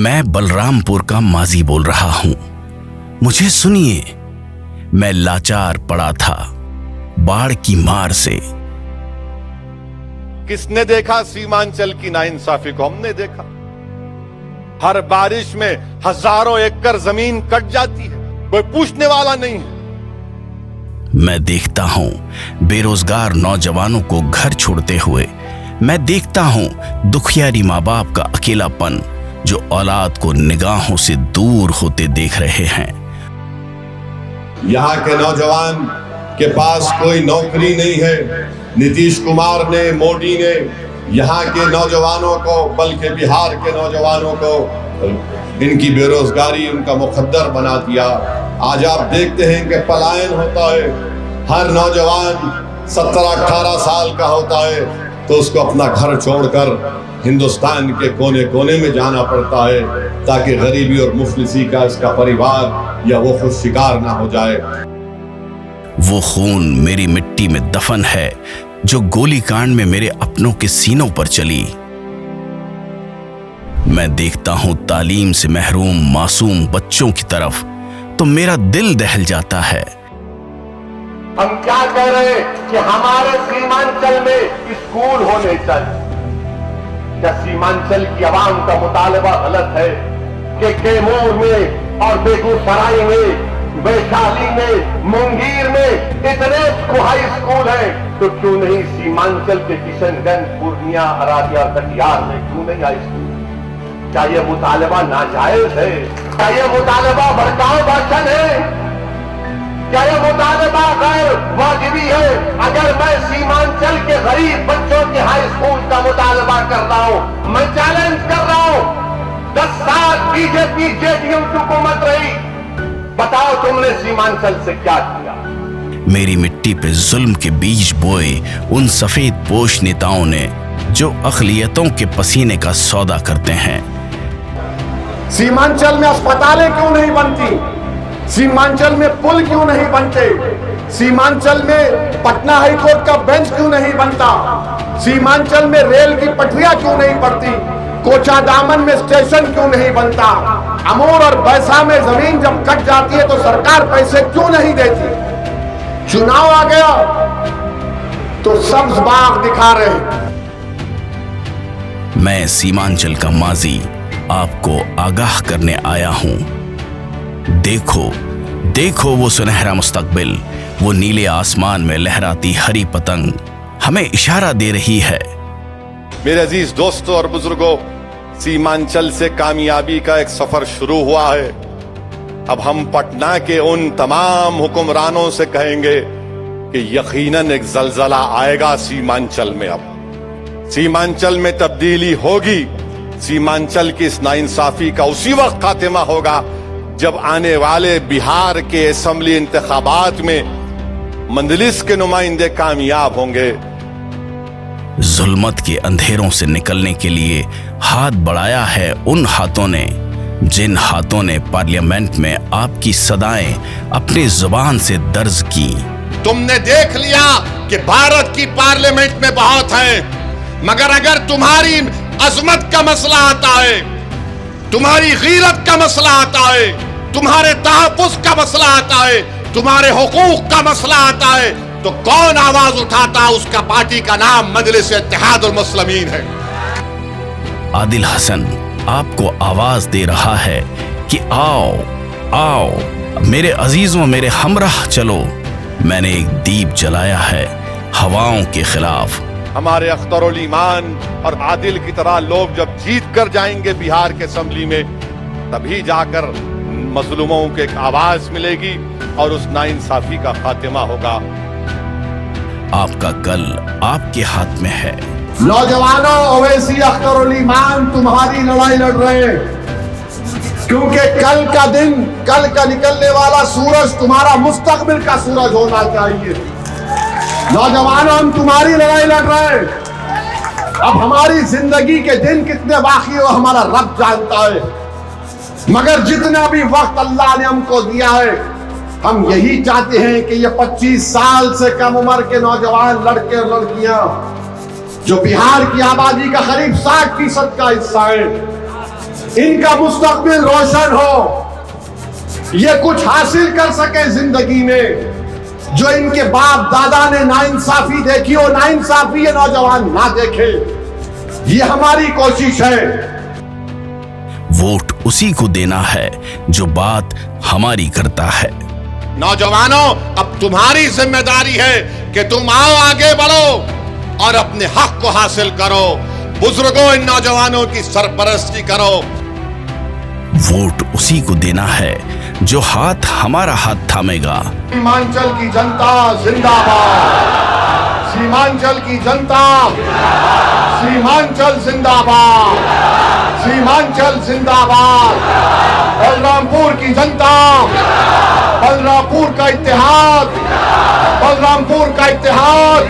मैं बलरामपुर का माजी बोल रहा हूं। मुझे सुनिए, मैं लाचार पड़ा था बाढ़ की मार से। किसने देखा सीमांचल की नाइंसाफी को? हमने देखा। हर बारिश में हजारों एकड़ जमीन कट जाती है, कोई पूछने वाला नहीं है। मैं देखता हूं बेरोजगार नौजवानों को घर छोड़ते हुए। मैं देखता हूं दुखियारी माँ बाप का अकेलापन जो औलाद को निगाहों से दूर होते देख रहे हैं। यहाँ के नौजवान के पास कोई नौकरी नहीं है। नीतीश कुमार ने, मोदी ने यहाँ के नौजवानों को, बल्कि बिहार के नौजवानों को, इनकी बेरोजगारी उनका मुकद्दर बना दिया। आज आप देखते हैं कि पलायन होता है। हर नौजवान 17-18 साल का होता है तो उसको अपना घर छोड़कर हिंदुस्तान के कोने कोने में जाना पड़ता है ताकि गरीबी और मुफलिसी का इसका परिवार या वो खुद शिकार ना हो जाए। वो खून मेरी मिट्टी में दफन है जो गोलीकांड में मेरे अपनों के सीनों पर चली। मैं देखता हूं तालीम से महरूम मासूम बच्चों की तरफ तो मेरा दिल दहल जाता है। हम क्या कह रहे हैं कि हमारे सीमांचल में स्कूल होने चाहिए। क्या सीमांचल की आवाम का मुतालबा गलत है कि कैमूर में और बेगूसराय में, वैशाली में, मुंगेर में इतने हाई स्कूल हैं, तो क्यों नहीं सीमांचल के किशनगंज, पूर्णिया, अरारिया, कटिहार में क्यों नहीं हाई स्कूल? क्या यह मुतालबा नाजायज है? क्या यह मुतालबा भड़काऊ भाषण है? क्या यह मुतालबा गैर वाजिबी है? अगर मैं सीमांचल के गरीब बच्चों के हाई स्कूल का मुतालबा कर रहा हूं, मैं चैलेंज कर रहा हूं, 10 साल बीजेपी जेडीयू की हुकूमत रही, बताओ तुमने सीमांचल से क्या किया? मेरी मिट्टी पे जुल्म के बीज बोए उन सफेद पोश नेताओं ने जो अक़लियतों के पसीने का सौदा करते हैं। सीमांचल में अस्पतालें क्यों नहीं बनती? सीमांचल में पुल क्यों नहीं बनते? सीमांचल में पटना हाईकोर्ट का बेंच क्यों नहीं बनता? सीमांचल में रेल की पटरियां क्यों नहीं पड़ती? कोचादामन में स्टेशन क्यों नहीं बनता? अमूर और बैसा में जमीन जब कट जाती है तो सरकार पैसे क्यों नहीं देती? चुनाव आ गया तो सब्ज बाग दिखा रहे। मैं सीमांचल का माजी आपको आगाह करने आया हूं। देखो, देखो वो सुनहरा मुस्तकबिल, वो नीले आसमान में लहराती हरी पतंग हमें इशारा दे रही है। मेरे अजीज दोस्तों और बुजुर्गों, सीमांचल से कामयाबी का एक सफर शुरू हुआ है। अब हम पटना के उन तमाम हुक्मरानों से कहेंगे कि यकीनन एक जलजला आएगा सीमांचल में। अब सीमांचल में तब्दीली होगी। सीमांचल की इस नाइंसाफी का उसी वक्त खात्मा होगा जब आने वाले बिहार के असेंबली इंतखाबात में मंजलिस के नुमाइंदे कामयाब होंगे। जुल्मत के अंधेरों से निकलने के लिए हाथ बढ़ाया है उन हाथों ने जिन हाथों ने पार्लियामेंट में आपकी सदाएं अपनी जुबान से दर्ज की। तुमने देख लिया कि भारत की पार्लियामेंट में बहुत है, मगर अगर तुम्हारी अजमत का मसला आता है, तुम्हारी गीरत का मसला आता है, तुम्हारे तहफ़्फ़ुज़ का मसला आता है, तुम्हारे हुकूक का मसला आता है, तो कौन आवाज उठाता? उसका पार्टी का नाम मजलिस इत्तेहादुल मुस्लिमीन है। आदिल हसन आपको आवाज दे रहा है कि आओ आओ मेरे अजीजों, मेरे हमराह चलो। मैंने एक दीप जलाया है हवाओं के खिलाफ। हमारे अख्तरुल ईमान और आदिल की तरह लोग जब जीत कर जाएंगे बिहार के असेंबली में, तभी जाकर मजलूमों को एक आवाज मिलेगी और उस नाइंसाफी का खात्मा होगा। आपका कल आपके हाथ में है। नौजवानों, ओवैसी अख्तरुल ईमान तुम्हारी लड़ाई लड़ रहे हैं, क्योंकि कल का दिन, कल का निकलने वाला सूरज तुम्हारा मुस्तकबिल का सूरज होना चाहिए। नौजवानों, हम तुम्हारी लड़ाई लड़ रहे हैं। अब हमारी जिंदगी के दिन कितने बाकी हो हमारा रब जानता है, मगर जितना भी वक्त अल्लाह ने हमको दिया है, हम यही चाहते हैं कि ये 25 साल से कम उम्र के नौजवान लड़के और लड़कियां जो बिहार की आबादी का करीब 60% का हिस्सा है, इनका मुस्तकबिल रोशन हो, ये कुछ हासिल कर सके जिंदगी में। जो इनके बाप दादा ने नाइंसाफी देखी हो, नाइंसाफी ये नौजवान ना देखे, ये हमारी कोशिश है। वोट उसी को देना है जो बात हमारी करता है। नौजवानों, अब तुम्हारी जिम्मेदारी है कि तुम आओ, आगे बढ़ो और अपने हक को हासिल करो। बुजुर्गों, इन नौजवानों की सरपरस्ती करो। वोट उसी को देना है जो हाथ हमारा हाथ थामेगा। सीमांचल की जनता जिंदाबाद, सीमांचल की जनता, सीमांचल जिंदाबाद, सीमांचल जिंदाबाद। बलरामपुर की जनता, बलरामपुर का इत्तेहाद, बलरामपुर का इत्तेहाद।